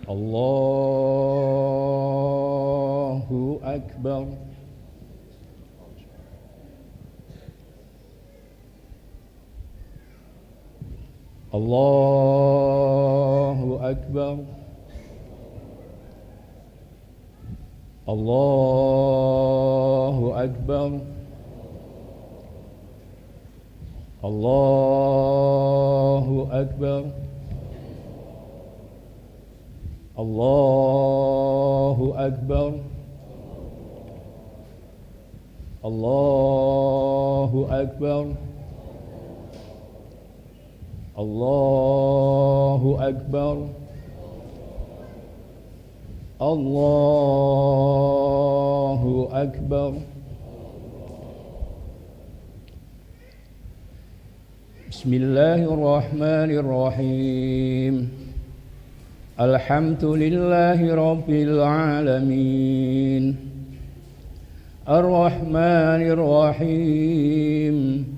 Allahu Akbar. Allahu Akbar. Allahu Akbar. Allahu Akbar. Allahu Akbar. Allahu Akbar. Allahu Akbar. Allahu Akbar. Bismillahirrahmanirrahim. Alhamdulillahi Rabbil Alamin. Ar-Rahmanir Rahim.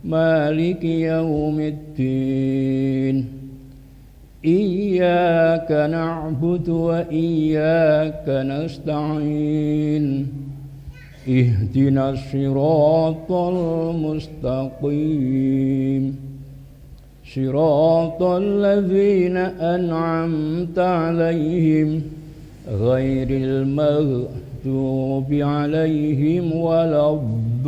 Maliki Yaumiddin. Iyyaka na'budu wa iyyaka nasta'in. Ihdinas siratal mustaqim. Siratal ladzina an'amta 'alaihim ghairil maghdubi 'alaihim waladdallin.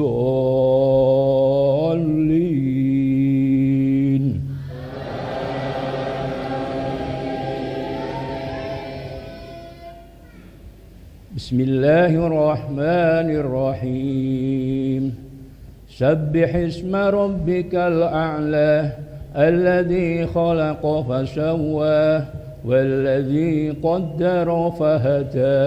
Bismillahirrahmanirrahim. Sabbih isma rabbikal a'la الذي خلق فسوى والذي قدر فهدى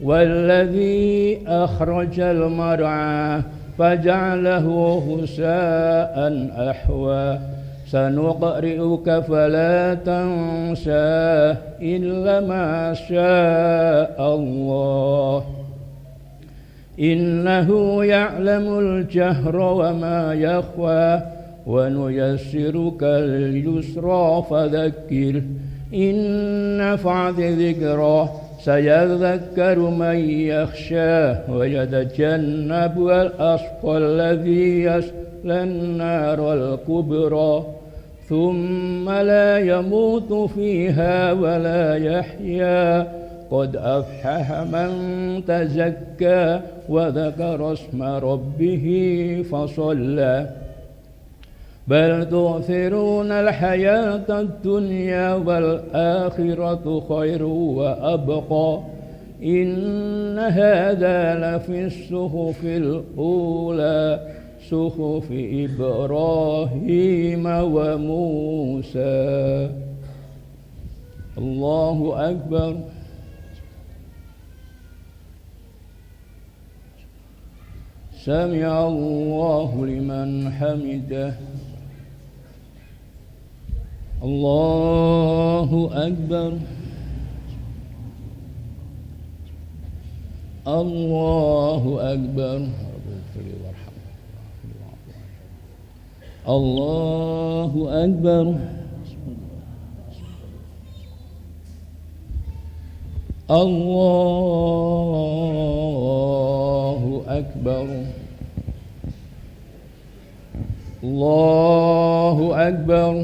والذي أخرج المرعى فجعله غثاء أحوى سنقرئك فلا تنسى إلا ما شاء الله إنه يعلم الجهر وما يخفى ونيسرك اليسرى فذكر إن نفعت ذكرى سيذكر من يخشى ويتجنبها الأشقى الذي يصلى النار الكبرى ثم لا يموت فيها ولا يحيا قد أفلح من تزكى وذكر اسم ربه فصلى بل تؤثرون الحياة الدنيا والآخرة خير وأبقى إن هذا لفي الصحف الأولى صحف إبراهيم وموسى. الله أكبر. سمع الله لمن حمده. الله أكبر. الله أكبر. الله أكبر. الله أكبر. الله أكبر.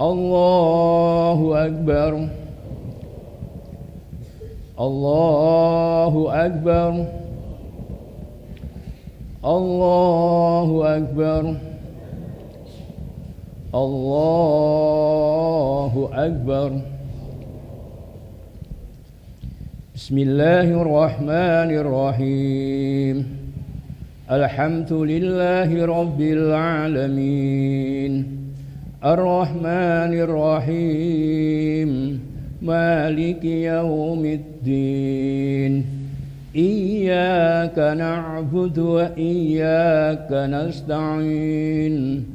الله أكبر. الله أكبر. الله أكبر. الله أكبر. بسم الله الرحمن الرحيم. الحمد لله رب العالمين. الرحمن الرحيم. مالك يوم الدين. إياك نعبد وإياك نستعين.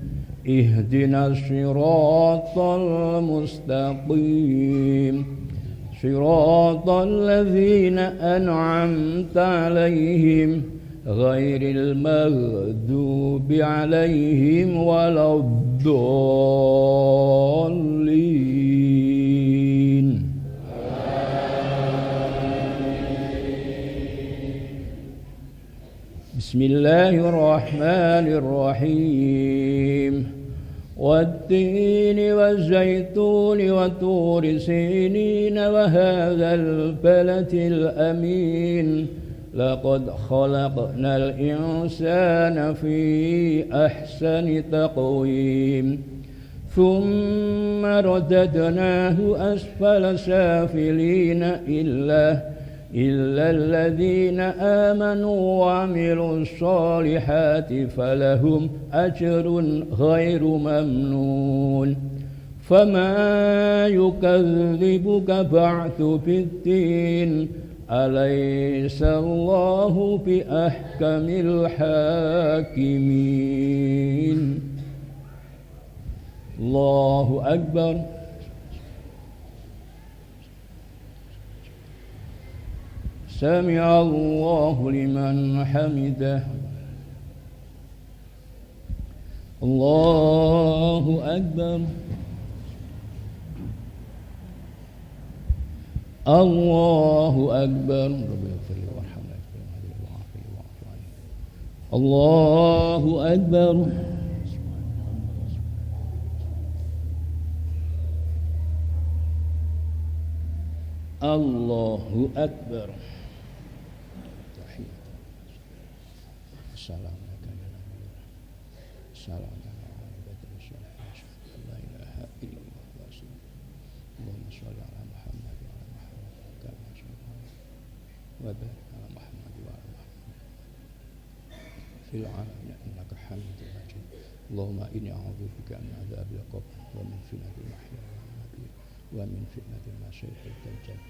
اهدنا الصراط المستقيم. صراط الذين أنعمت عليهم غير المغضوب عليهم ولا الضالين. بسم الله الرحمن الرحيم والتين والزيتون وطور سينين وهذا البلد الأمين لقد خلقنا الإنسان في أحسن تقويم ثم رددناه أسفل سافلين إلا الذين آمنوا وعملوا الصالحات فلهم أجر غير ممنون فما يكذبك بعد بالدين أليس الله بأحكم الحاكمين الله أكبر سمع الله لمن حمده الله أكبر الله أكبر الله أكبر الله أكبر السلام عليكم لا إله إلا الله اللهم صل على محمد وعلى محمد كما صليت وبارك على محمد وعلى محمد في العالمين إنك حميد مجيد اللهم إني أعوذ بك من عذاب القبر ومن فتنة المحيا والممات ومن فتنة المسيح الدجال.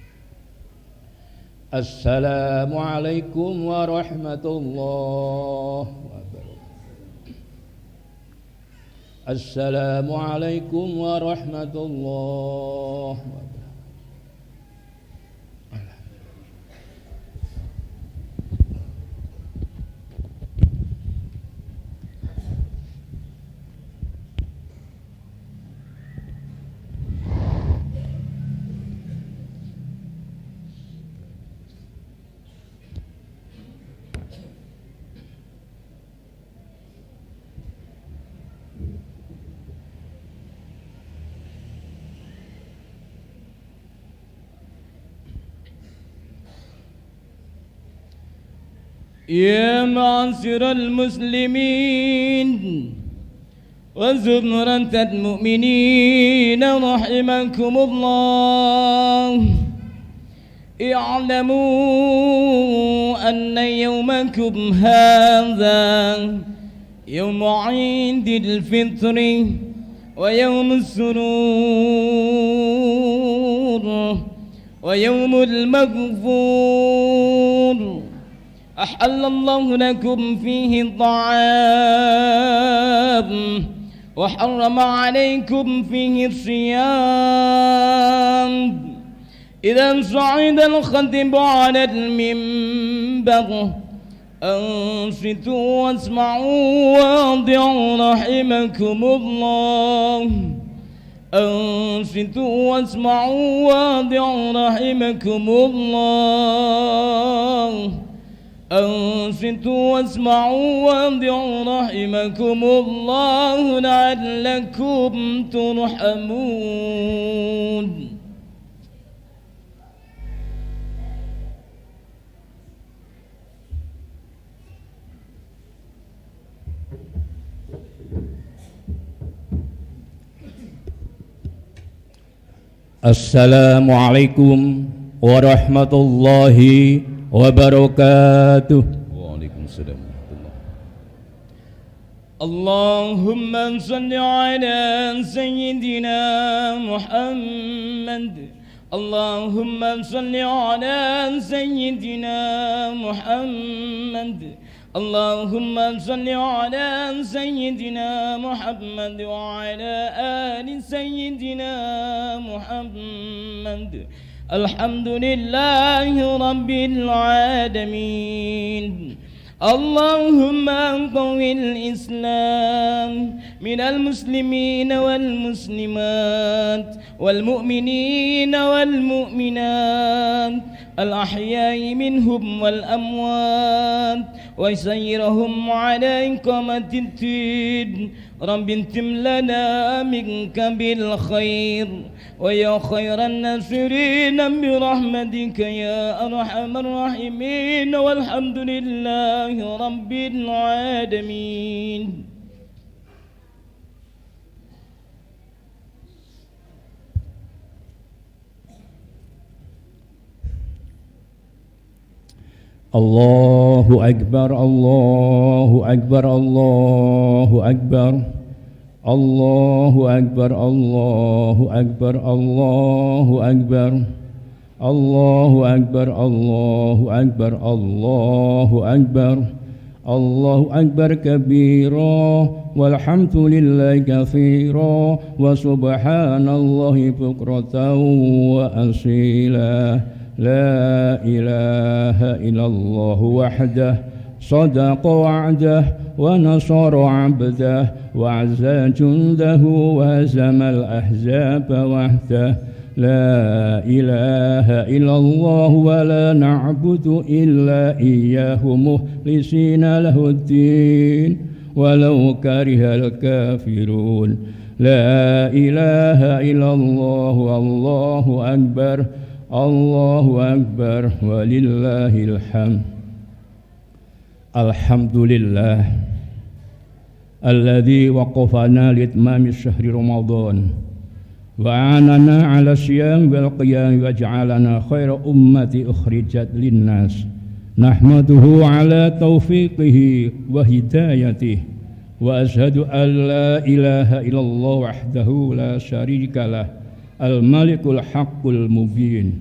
السلام عليكم ورحمة الله وبركاته. السلام عليكم ورحمة الله وبركاته. يا معشر المسلمين وزمرة المؤمنين رحمكم الله اعلموا أن يومكم هذا يوم عيد الفطر ويوم السرور ويوم المغفور أحل الله لكم فيه الطعام وحرم عليكم فيه الصيام إذا صعد الخطيب على المنبر أنصتوا واسمعوا واطيعوا رحمكم الله أنصتوا واسمعوا واطيعوا رحمكم الله أنصتوا واسمعوا واطيعوا رحمكم الله لعلكم ترحمون. السلام عليكم ورحمة الله wabarakatuh. Waalaikumsalam warahmatullahi. Allahumma salli ala sayyidina Muhammad. Allahumma salli ala sayyidina Muhammad. Allahumma salli ala sayyidina Muhammad wa ala ali sayyidina Muhammad. Alhamdulillahi Rabbil Alamin. Allahumma qawwil Islam من المسلمين والمسلمات والمؤمنين والمؤمنات الأحياء منهم والأموات ويسيرهم على إقامة الدين. رب انتم لنا منك بالخير ويا خير الناصرين برحمتك يا أرحم الراحمين والحمد لله رب العالمين. الله أكبر الله أكبر الله أكبر الله أكبر الله أكبر الله أكبر الله أكبر الله أكبر الله أكبر الله أكبر كبيرا والحمد لله كثيرا وسبحان الله بكرة وأصيلا. لا إله إلا الله وحده صدق وعده ونصر عبده وعز جنده وهزم الأحزاب وحده. لا إله إلا الله ولا نعبد إلا إياه مخلصين له الدين ولو كره الكافرون. لا إله إلا الله الله أكبر الله أكبر ولله الحمد. الحمد لله الذي وقفنا لإتمام الشهر رمضان وأعاننا على الصيام والقيام وجعلنا خير أمة أخرجت للناس. نحمده على توفيقه وهدايته وأشهد أن لا إله إلا الله وحده لا شريك له الملك الحق المبين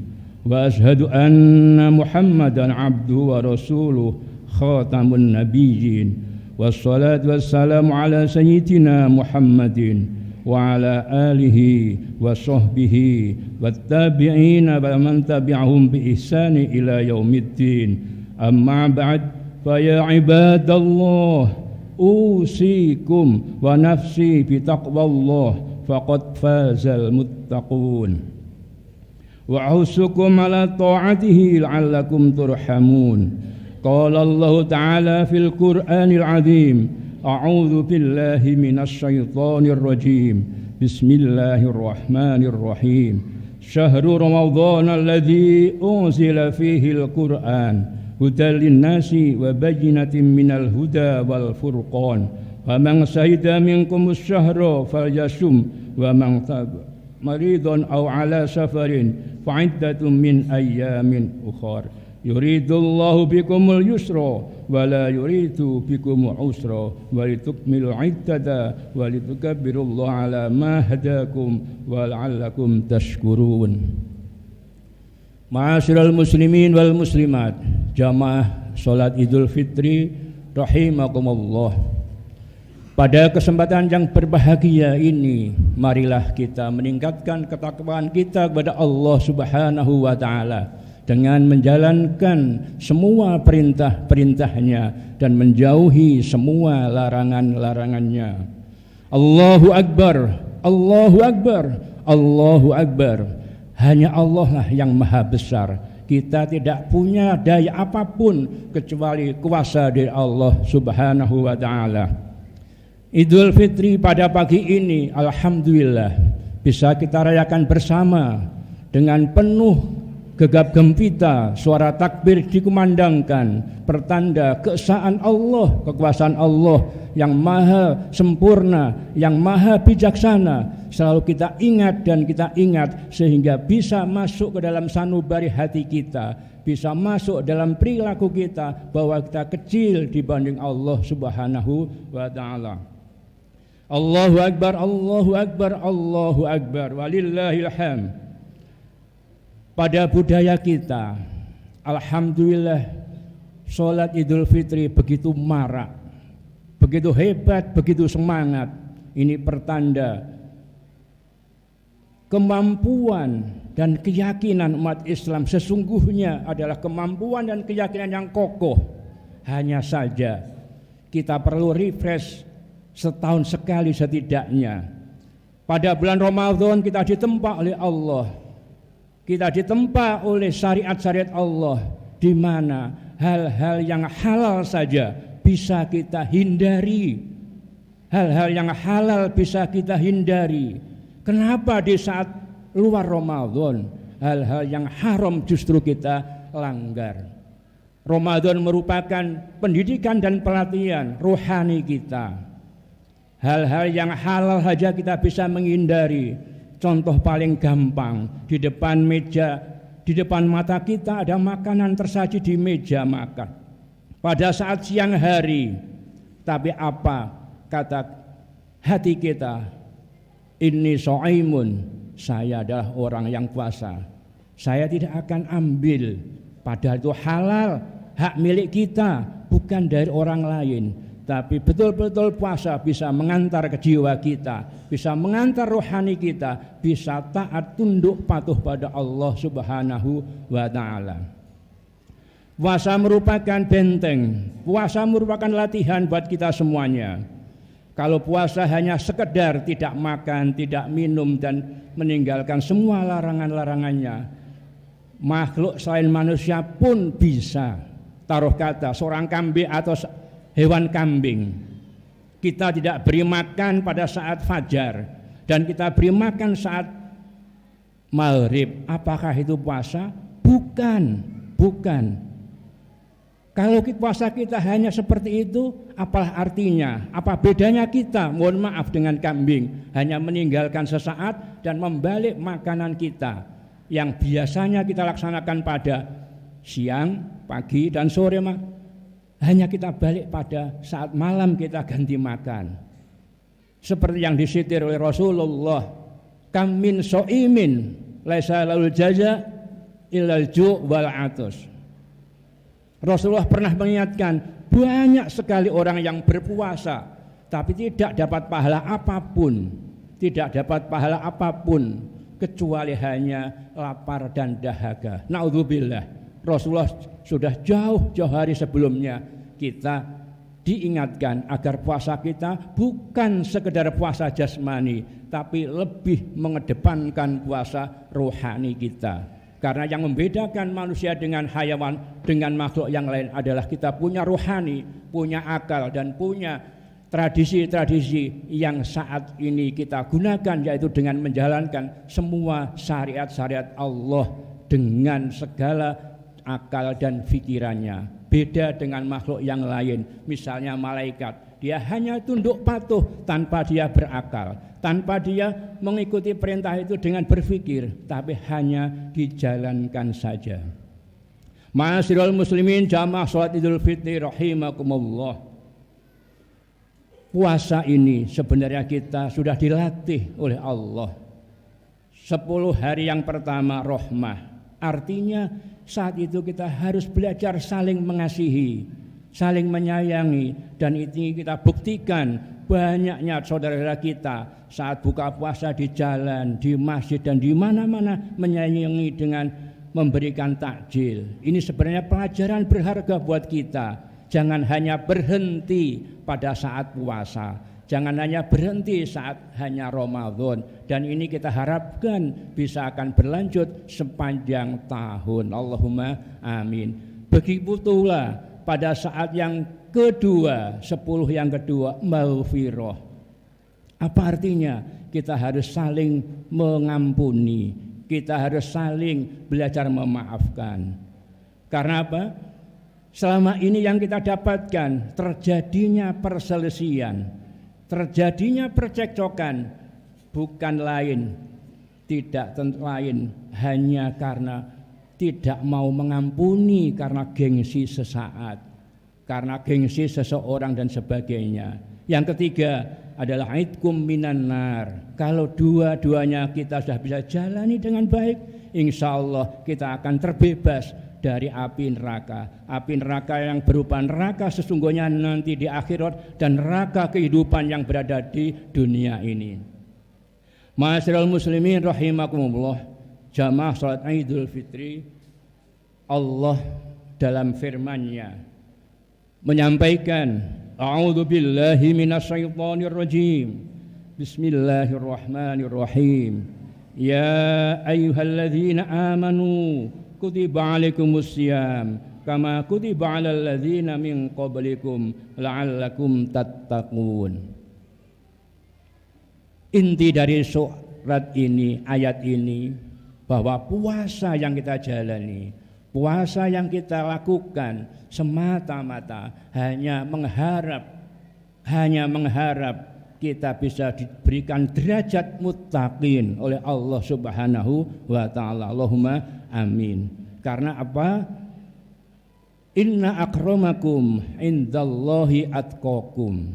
وأشهد أن محمدا عبده ورسوله خاتم النبيين والصلاة والسلام على سيدنا محمد وعلى آله وصحبه والتابعين ومن تبعهم بإحسان إلى يوم الدين. أما بعد فيا عباد الله أوصيكم ونفسي بتقوى الله فقد فاز المتقون وأحثكم على طاعته لعلكم ترحمون. قال الله تعالى في القرآن العظيم أعوذ بالله من الشيطان الرجيم بسم الله الرحمن الرحيم. شهر رمضان الذي أنزل فيه القرآن هدى للناس وبينة من الهدى والفرقان فمن شهد منكم الشهر فليصم ومن مريض أو على سفر فعدة من أيام أخر يريد الله بكم اليسر ولا يريد بكم العسر ولتكملوا العدة ولتكبروا الله على ما هداكم ولعلكم تشكرون. Ma'asyiral muslimin wal muslimat, jamaah salat Idul Fitri rahimakumullah. Pada kesempatan yang berbahagia ini, marilah kita meningkatkan ketakwaan kita kepada Allah Subhanahu wa taala dengan menjalankan semua perintah-perintahnya dan menjauhi semua larangan-larangannya. Allahu Akbar, Allahu Akbar, Allahu Akbar. Hanya Allah lah yang maha besar. Kita tidak punya daya apapun kecuali kuasa dari Allah Subhanahu wa taala. Idul Fitri pada pagi ini alhamdulillah bisa kita rayakan bersama dengan penuh gegap gempita, suara takbir dikumandangkan, pertanda keesaan Allah, kekuasaan Allah yang maha sempurna, yang maha bijaksana. Selalu kita ingat dan kita ingat sehingga bisa masuk ke dalam sanubari hati kita, bisa masuk dalam perilaku kita bahwa kita kecil dibanding Allah Subhanahu wa taala. Allahu Akbar, Allahu Akbar, Allahu Akbar, walillahil hamd. Pada budaya kita, alhamdulillah, sholat Idul Fitri begitu marak, begitu hebat, begitu semangat. Ini pertanda kemampuan dan keyakinan umat Islam sesungguhnya adalah kemampuan dan keyakinan yang kokoh. Hanya saja kita perlu refresh setahun sekali setidaknya. Pada bulan Ramadan kita ditempa oleh Allah, kita ditempa oleh syariat-syariat Allah, di mana hal-hal yang halal saja bisa kita hindari. Hal-hal yang halal bisa kita hindari. Kenapa di saat luar Ramadan hal-hal yang haram justru kita langgar? Ramadan merupakan pendidikan dan pelatihan rohani kita. Hal-hal yang halal saja kita bisa menghindari. Contoh paling gampang, di depan meja, di depan mata kita ada makanan tersaji di meja makan pada saat siang hari, tapi apa kata hati kita? Inni shaimun, saya adalah orang yang puasa, saya tidak akan ambil, padahal itu halal, hak milik kita, bukan dari orang lain. Tapi betul-betul puasa bisa mengantar ke jiwa kita, bisa mengantar rohani kita, bisa taat tunduk patuh pada Allah Subhanahu wa ta'ala. Puasa merupakan benteng, puasa merupakan latihan buat kita semuanya. Kalau puasa hanya sekedar tidak makan, tidak minum dan meninggalkan semua larangan-larangannya, makhluk selain manusia pun bisa. Taruh kata seorang kambing atau hewan kambing, kita tidak beri makan pada saat fajar dan kita beri makan saat maghrib, apakah itu puasa? Bukan. Kalau puasa kita hanya seperti itu, apalah artinya? Apa bedanya kita, mohon maaf, dengan kambing, hanya meninggalkan sesaat dan membalik makanan kita yang biasanya kita laksanakan pada siang, pagi dan sore, hanya kita balik pada saat malam kita ganti makan. Seperti yang disitir oleh Rasulullah, kam min so'imin laisa lahul jaza illal ju' wal atus. Rasulullah pernah mengingatkan, banyak sekali orang yang berpuasa tapi tidak dapat pahala apapun, kecuali hanya lapar dan dahaga. Naudzubillah. Rasulullah sudah jauh-jauh hari sebelumnya kita diingatkan agar puasa kita bukan sekedar puasa jasmani, tapi lebih mengedepankan puasa rohani kita. Karena yang membedakan manusia dengan hayawan, dengan makhluk yang lain adalah kita punya rohani, punya akal dan punya tradisi-tradisi yang saat ini kita gunakan, yaitu dengan menjalankan semua syariat-syariat Allah dengan segala akal dan pikirannya. Beda dengan makhluk yang lain, misalnya malaikat, dia hanya tunduk patuh tanpa dia berakal, tanpa dia mengikuti perintah itu dengan berpikir, tapi hanya dijalankan saja. Ma'asyiral muslimin, jamaah salat Idul Fitri rahimakumullah. Puasa ini sebenarnya kita sudah dilatih oleh Allah. 10 hari yang pertama rahmah, artinya saat itu kita harus belajar saling mengasihi, saling menyayangi, dan ini kita buktikan banyaknya saudara-saudara kita saat buka puasa di jalan, di masjid dan di mana-mana menyayangi dengan memberikan takjil. Ini sebenarnya pelajaran berharga buat kita. Jangan hanya berhenti pada saat puasa, jangan hanya berhenti saat hanya Ramadan, dan ini kita harapkan bisa akan berlanjut sepanjang tahun. Allahumma amin. Begitu pula pada saat yang kedua, 10 yang kedua, maghfirah. Apa artinya? Kita harus saling mengampuni, kita harus saling belajar memaafkan. Karena apa? Selama ini yang kita dapatkan terjadinya perselisihan, terjadinya percekcokan, bukan lain, tidak lain hanya karena tidak mau mengampuni karena gengsi sesaat, karena gengsi seseorang dan sebagainya. Yang ketiga adalah aidkum minan nar. Kalau dua-duanya kita sudah bisa jalani dengan baik, insya Allah kita akan terbebas dari api neraka. Api neraka yang berupa neraka sesungguhnya nanti di akhirat, dan neraka kehidupan yang berada di dunia ini. Ma'asyiral muslimin rahimakumullah, jamaah salat Idul Fitri, Allah dalam firman-Nya menyampaikan A'udzu billahi minasyaitonir rajim. Bismillahirrahmanirrahim. Ya ayyuhalladzina amanu kutiba alaikumussyam kama kutiba alal ladzina min qablikum la'allakum tattaqun. Inti dari surat ini, ayat ini, bahwa puasa yang kita jalani, puasa yang kita lakukan semata-mata hanya mengharap kita bisa diberikan derajat muttaqin oleh Allah Subhanahu wa taala. Allahumma amin. Karena apa? Inna akramakum indallahi atqakum.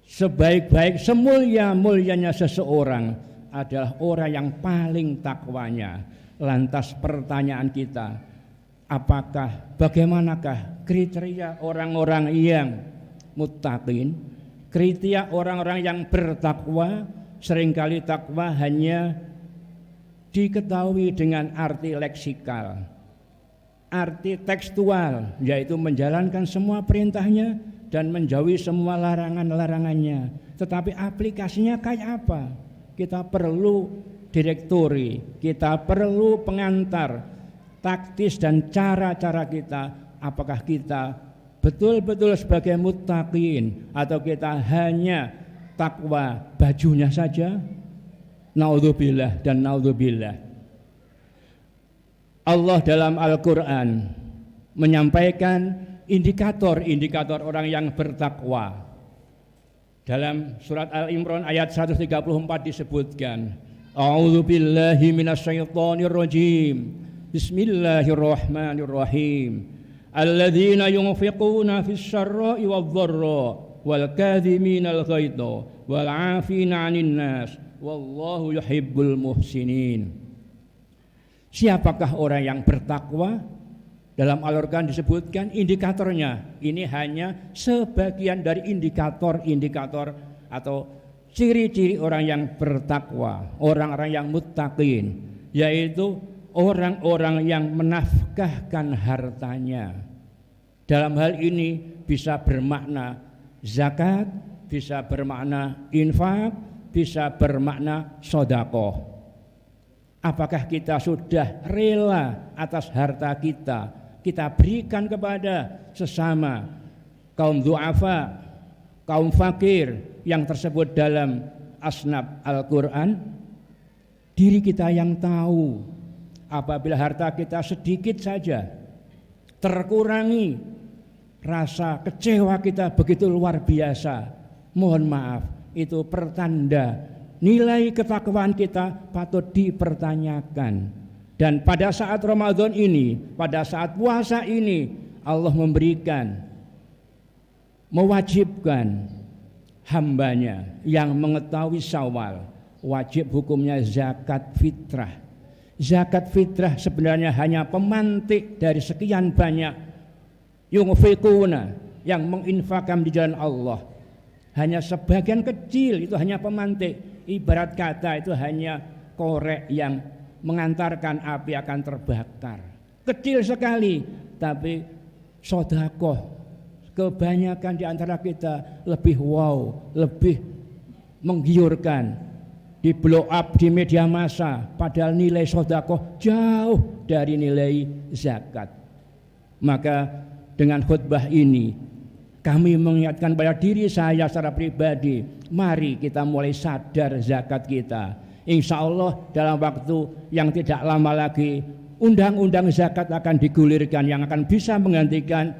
Sebaik-baik, semulia-mulianya seseorang adalah orang yang paling takwanya. Lantas pertanyaan kita, bagaimanakah kriteria orang-orang yang muttaqin? Kriteria orang-orang yang bertakwa. Seringkali takwa hanya diketahui dengan arti leksikal, arti tekstual, yaitu menjalankan semua perintahnya dan menjauhi semua larangan-larangannya. Tetapi aplikasinya kayak apa? Kita perlu direktori, kita perlu pengantar taktis dan cara-cara kita. Apakah kita betul-betul sebagai muttaqin atau kita hanya takwa bajunya saja? Naudzubillah dan naudzubillah. Allah dalam Al-Quran menyampaikan indikator-indikator orang yang bertakwa. Dalam surat Al-Imran ayat 134 disebutkan, A'udzu billahi minasyaitonir rajim. Bismillahirrahmanirrahim. Alladzina yunfiquna fis syarra'i wadh-dharra wal kadhiminal ghaidha wal 'afina 'anil nas wallahu yuhibbul muhsinin. Siapakah orang yang bertakwa? Dalam Al-Quran disebutkan indikatornya. Ini hanya sebagian dari indikator-indikator atau ciri-ciri orang yang bertakwa, orang-orang yang muttaqin, yaitu orang-orang yang menafkahkan hartanya. Dalam hal ini bisa bermakna zakat, bisa bermakna infak, bisa bermakna sedekah. Apakah kita sudah rela atas harta kita berikan kepada sesama kaum du'afa, kaum fakir yang tersebut dalam asnaf Al-Quran? Diri kita yang tahu. Apabila harta kita sedikit saja terkurangi, rasa kecewa kita begitu luar biasa. Mohon maaf, itu pertanda nilai ketakwaan kita patut dipertanyakan. Dan pada saat Ramadan ini, pada saat puasa ini, Allah mewajibkan hambanya yang mengetahui Syawal, wajib hukumnya zakat fitrah. Zakat fitrah sebenarnya hanya pemantik dari sekian banyak yunfiquna yang menginfakkan di jalan Allah. Hanya sebagian kecil, itu hanya pemantik. Ibarat kata itu hanya korek yang mengantarkan api akan terbakar. Kecil sekali, tapi sedekah kebanyakan di antara kita lebih wow, lebih menggiurkan, di blow up di media massa, padahal nilai sedekah jauh dari nilai zakat. Maka dengan khutbah ini kami mengingatkan pada diri saya secara pribadi, mari kita mulai sadar zakat kita. Insya Allah dalam waktu yang tidak lama lagi undang-undang zakat akan digulirkan yang akan bisa menggantikan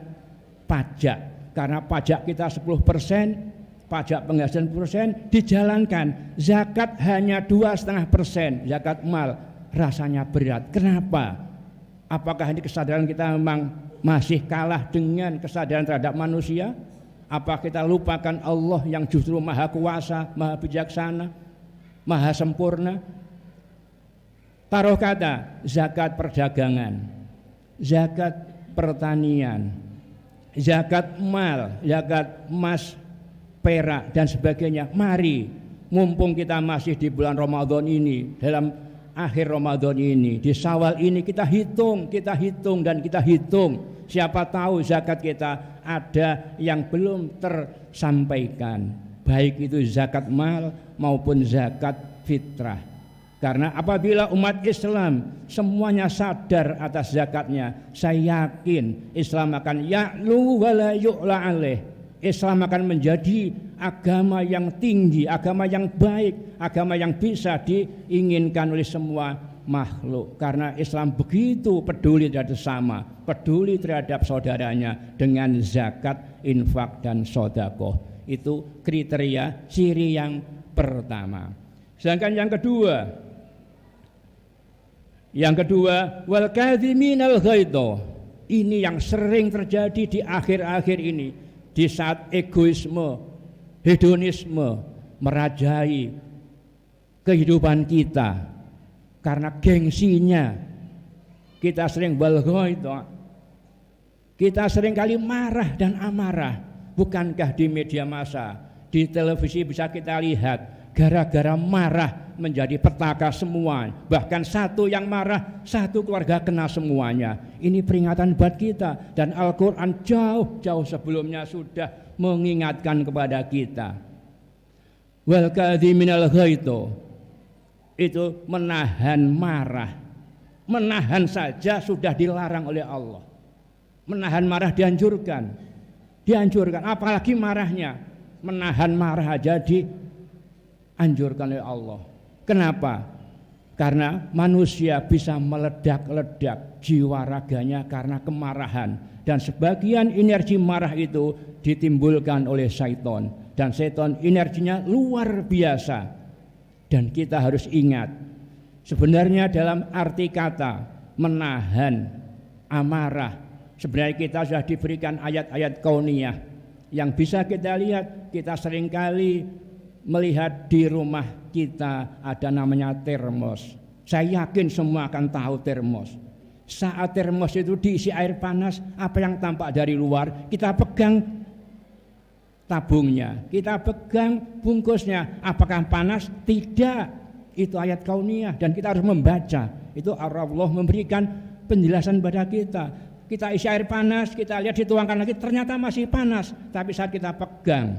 pajak. Karena pajak kita 10%, pajak penghasilan 10% dijalankan. Zakat hanya 2,5%, zakat mal. Rasanya berat. Kenapa? Apakah ini kesadaran kita memang masih kalah dengan kesadaran terhadap manusia? Apa kita lupakan Allah yang justru maha kuasa, maha bijaksana, maha sempurna? Taruh kata zakat perdagangan, zakat pertanian, zakat mal, zakat emas, perak dan sebagainya. Mari, mumpung kita masih di bulan Ramadan ini, dalam akhir Ramadan ini, di Syawal ini kita hitung dan kita hitung Siapa tahu zakat kita ada yang belum tersampaikan, baik itu zakat mal maupun zakat fitrah. Karena apabila umat Islam semuanya sadar atas zakatnya, saya yakin Islam akan ya'lu wa la yu'la alaih. Islam akan menjadi agama yang tinggi, agama yang baik, agama yang bisa diinginkan oleh semua makhluk. Karena Islam begitu peduli terhadap sesama, peduli terhadap saudaranya dengan zakat, infak dan sedekah. Itu kriteria ciri yang pertama. Sedangkan yang kedua wal kadhiminal ghaidha. Ini yang sering terjadi di akhir-akhir ini, di saat egoisme, hedonisme merajai kehidupan kita. Karena gengsinya kita sering wal ghaidha. Kita sering kali marah dan amarah. Bukankah di media massa, di televisi bisa kita lihat, gara-gara marah menjadi petaka semua. Bahkan satu yang marah, satu keluarga kena semuanya. Ini peringatan buat kita. Dan Al-Quran jauh-jauh sebelumnya sudah mengingatkan kepada kita. Wal kadhiminal ghaidha, itu menahan marah. Menahan saja sudah dilarang oleh Allah. Menahan marah dianjurkan, apalagi marahnya. Menahan marah aja dianjurkan oleh Allah. Kenapa? Karena manusia bisa meledak-ledak jiwa raganya karena kemarahan, dan sebagian energi marah itu ditimbulkan oleh syaitan, dan syaitan energinya luar biasa. Dan kita harus ingat, sebenarnya dalam arti kata menahan amarah, sebenarnya kita sudah diberikan ayat-ayat kauniyah yang bisa kita lihat. Kita seringkali melihat di rumah kita ada namanya termos. Saya yakin semua akan tahu termos. Saat termos itu diisi air panas, apa yang tampak dari luar? Kita pegang tabungnya, kita pegang bungkusnya. Apakah panas? Tidak. Itu ayat kauniyah dan kita harus membaca. Itu Allah memberikan penjelasan pada kita. Kita isi air panas, kita lihat dituangkan lagi, ternyata masih panas. Tapi saat kita pegang,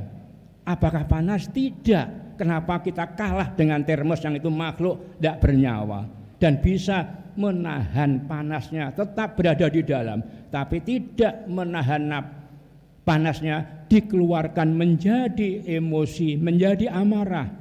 apakah panas? Tidak. Kenapa kita kalah dengan termos yang itu makhluk tidak bernyawa dan bisa menahan panasnya, tetap berada di dalam, tapi tidak menahan panasnya, dikeluarkan menjadi emosi, menjadi amarah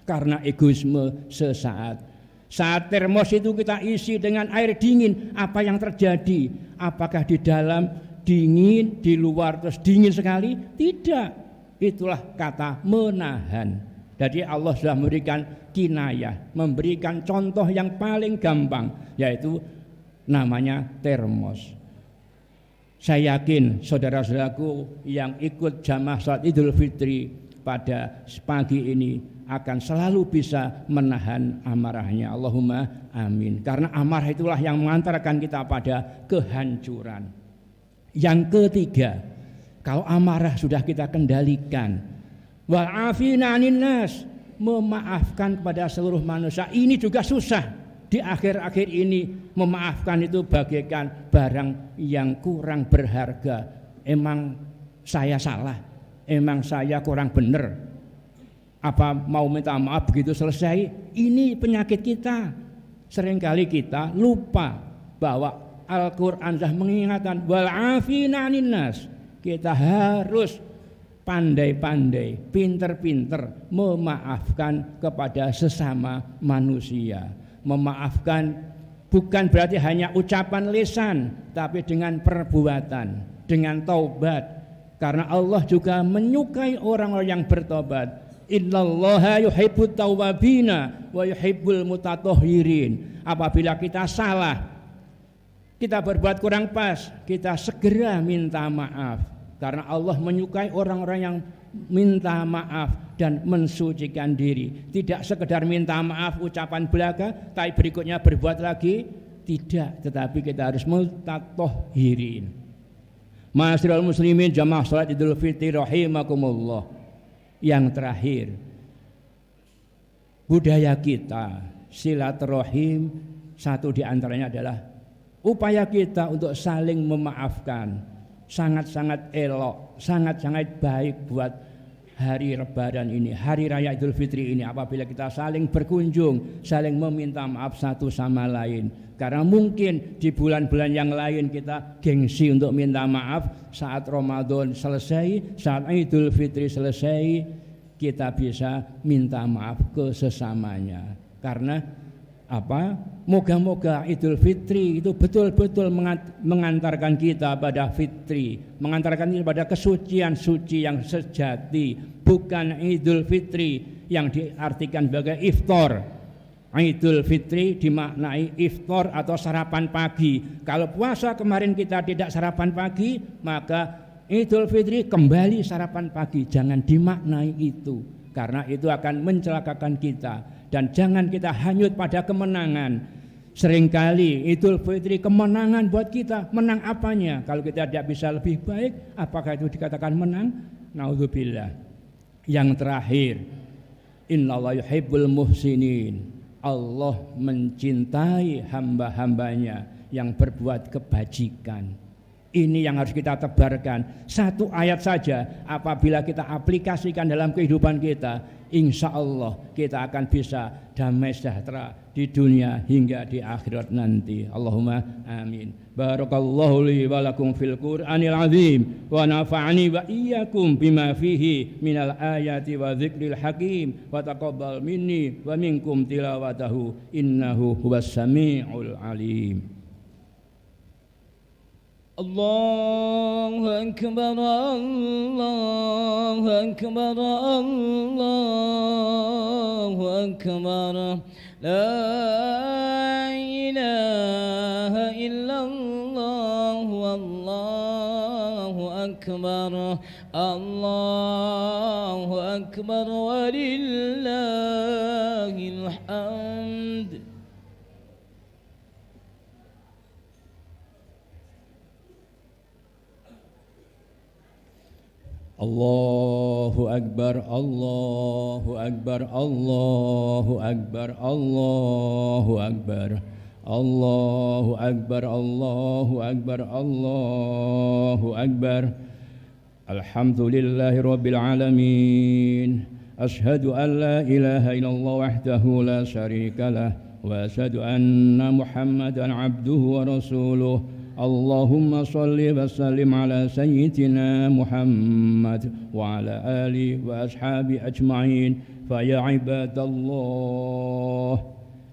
karena egoisme sesaat. Saat termos itu kita isi dengan air dingin, apa yang terjadi? Apakah di dalam dingin, di luar terus dingin sekali? Tidak. Itulah kata menahan. Jadi Allah sudah memberikan kinayah, memberikan contoh yang paling gampang, yaitu namanya termos. Saya yakin saudara-saudaraku yang ikut jamaah salat Idul Fitri pada pagi ini akan selalu bisa menahan amarahnya. Allahumma amin. Karena amarah itulah yang mengantarkan kita pada kehancuran. Yang ketiga, kalau amarah sudah kita kendalikan, wal afina 'anin nas, memaafkan kepada seluruh manusia. Ini juga susah. Di akhir-akhir ini memaafkan itu bagaikan barang yang kurang berharga. Emang saya salah? Emang saya kurang benar? Apa mau minta maaf begitu selesai? Ini penyakit kita. Seringkali kita lupa bahwa Al-Quran sudah mengingatkan wal afina 'anin nas. Kita harus pandai-pandai, pinter-pinter memaafkan kepada sesama manusia. Memaafkan bukan berarti hanya ucapan lisan, tapi dengan perbuatan, dengan taubat. Karena Allah juga menyukai orang-orang yang bertobat. Innallaha yuhibbut tawwabina wa yuhibbul mutatahhirin. Apabila kita salah, kita berbuat kurang pas, kita segera minta maaf. Karena Allah menyukai orang-orang yang minta maaf dan mensucikan diri. Tidak sekedar minta maaf ucapan belaka, tapi berikutnya berbuat lagi. Tidak, tetapi kita harus mutatahhirin. Ma'asyiral muslimin jamaah salat Idul Fitri rahimakumullah. Yang terakhir, budaya kita silaturahim, satu di antaranya adalah upaya kita untuk saling memaafkan sangat-sangat elok, sangat-sangat baik buat hari Lebaran ini, hari raya Idul Fitri ini, apabila kita saling berkunjung, saling meminta maaf satu sama lain. Karena mungkin di bulan-bulan yang lain kita gengsi untuk minta maaf, saat Ramadan selesai, saat Idul Fitri selesai, kita bisa minta maaf ke sesamanya. Karena apa? Moga-moga Idul Fitri itu betul-betul mengantarkan kita pada fitri, mengantarkan kita pada kesucian suci yang sejati, bukan Idul Fitri yang diartikan sebagai iftar. Idul Fitri dimaknai iftar atau sarapan pagi. Kalau puasa kemarin kita tidak sarapan pagi, maka Idul Fitri kembali sarapan pagi. Jangan dimaknai itu, karena itu akan mencelakakan kita. Dan jangan kita hanyut pada kemenangan. Seringkali Idul Fitri kemenangan buat kita. Menang apanya? Kalau kita tidak bisa lebih baik, apakah itu dikatakan menang? Naudzubillah. Yang terakhir, innallaha yuhibbul muhsinin. Allah mencintai hamba-hambanya yang berbuat kebajikan. Ini yang harus kita tebarkan. Satu ayat saja apabila kita aplikasikan dalam kehidupan kita, insya Allah kita akan bisa damai sejahtera di dunia hingga di akhirat nanti. Allahumma amin. Barakallahu li wa lakum fil Qur'anil azim wa nafa'ani wa iyyakum bima fihi minal ayati wa dzikril hakim wa taqabbal minni wa minkum tilawatahu innahu huwas samiul alim. Allahu akbar, Allahu akbar, Allahu akbar. La ilaha illallah, wallahu akbar, Allahu akbar, walillahil hamd. Allahu akbar, Allahu akbar, Allahu akbar, Allahu akbar, Allahu akbar, Allahu akbar, Allahu akbar. Alhamdulillahi rabbil alamin. Ashhadu an la ilaha illallah wahdahu la syarika lah wa ashhadu anna Muhammadan abduhu wa rasuluh. Allahumma salli wa sallim ala sayyidina Muhammad wa ala alihi wa ashabi ajma'in. Fa ya ibadallah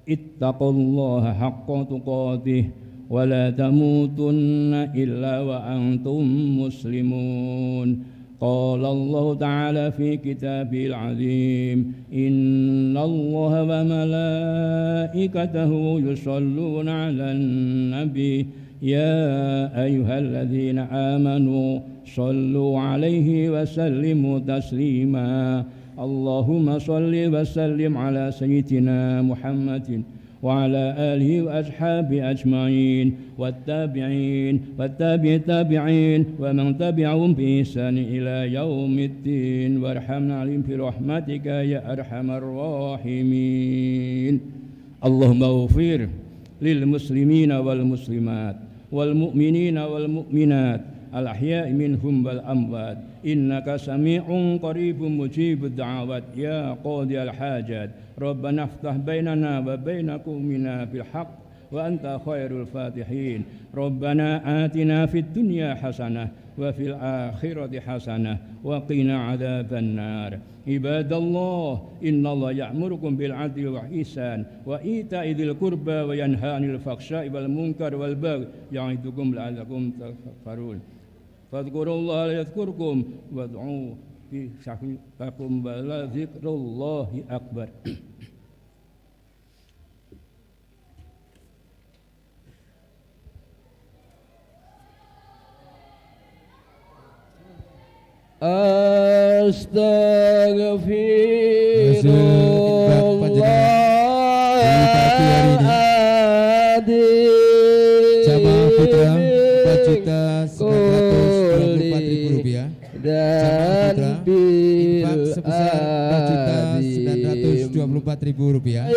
ittaqullaha haqqa tuqatih wa la tamutunna illa wa antum muslimun. Qala Allah ta'ala fi kitabil azim, innallaha wa malaikatahu yusalluna 'alan nabi. يا أيها الذين آمنوا صلوا عليه وسلموا تسليما. اللهم صل وسلم على سيدنا محمد وعلى آله وأصحابه أجمعين والتابعين والتابعين ومن تبعهم بإحسان إلى يوم الدين وارحمنا عليهم برحمتك يا أرحم الراحمين. اللهم اغفر للمسلمين والمسلمات والمؤمنين والمؤمنات الأحياء منهم والأموات إنك سميع قريب مجيب الدعوات يا قاضي الحاجات. ربنا افتح بيننا وبين قومنا بالحق وأنت خير الفاتحين. ربنا آتنا في الدنيا حسنة وفي الآخرة حسنة وقنا عذاب النار. عباد الله إن الله يأمركم بالعدل والإحسان وإيتاء ذي القربى وينهى عن الفحشاء والمنكر والبغي يعظكم لعلكم تذكرون. فاذكروا الله يذكركم وادعوه في سبيلكم ولذكر الله أكبر. Astagfirullahaladzim. Jamaah putra Rp4.924.000. Jamaah putra infak sebesar Rp4.924.000.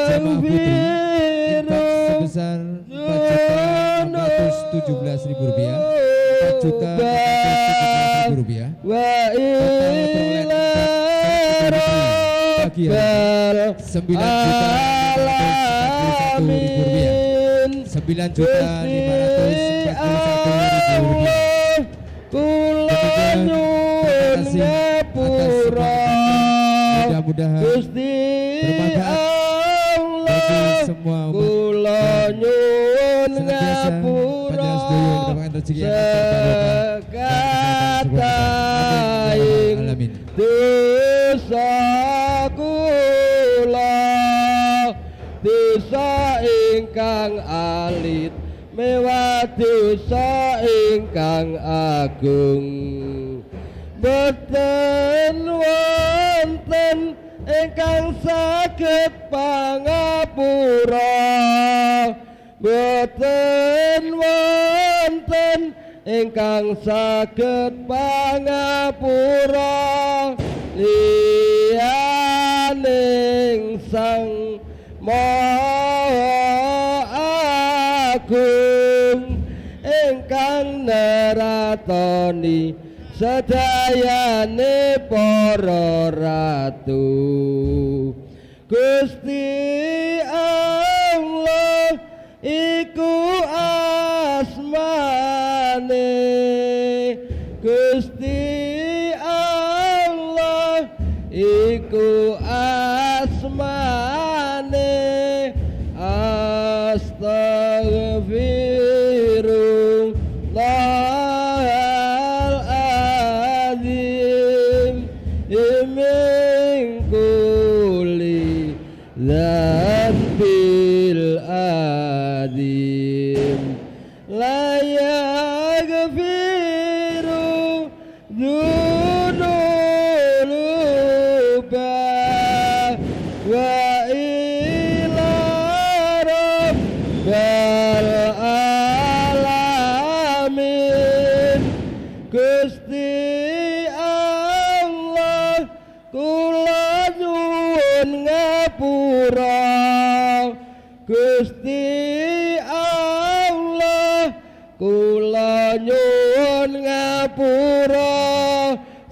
Jamaah putri infak sebesar Rp4.924.000. Rp17.000, Rp4.417.000. Wa Bagi yang Rp9.541.000, Rp9.541.000. Kula nyuwun ngapura mudah-mudahan Gusti bermanfaat bagi semua umat. Kula nyuwun Senantiasa ngapura panjenengan sedaya mendapatkan rezeki yang sekataing alamin. dosa kula dosa ingkang alit mewah dosa ingkang agung boten wonten ingkang saged pangapura boten wonten ingkang saged pangapura liyaning Sang Maha Agung ingkang neratoni sedayane para ratu Gusti Allah iku asmane Gusti Allah iku asmane Astaghfirullahaladzim min kulli dzambil adim la yaghfiru dzunuba wa ila rabbal alamin Gusti Allah kula nyuwun ngapura Gusti Allah kula nyuwun ngapura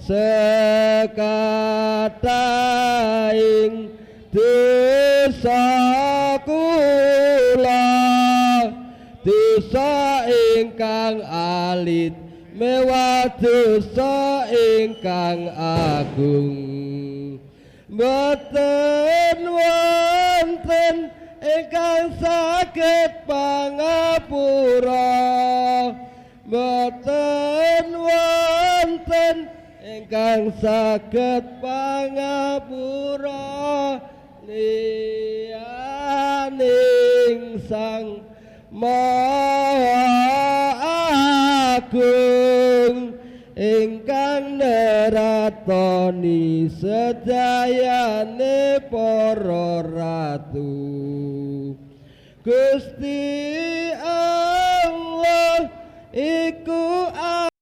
sekataing dosa kula dosa ingkang alit mewah dosa ingkang agung boten wonten ingkang saged pangapura boten wonten ingkang saged pangapura liyaning Sang Maha Agung ingkang neratoni sedayane para ratu Gusti Allah iku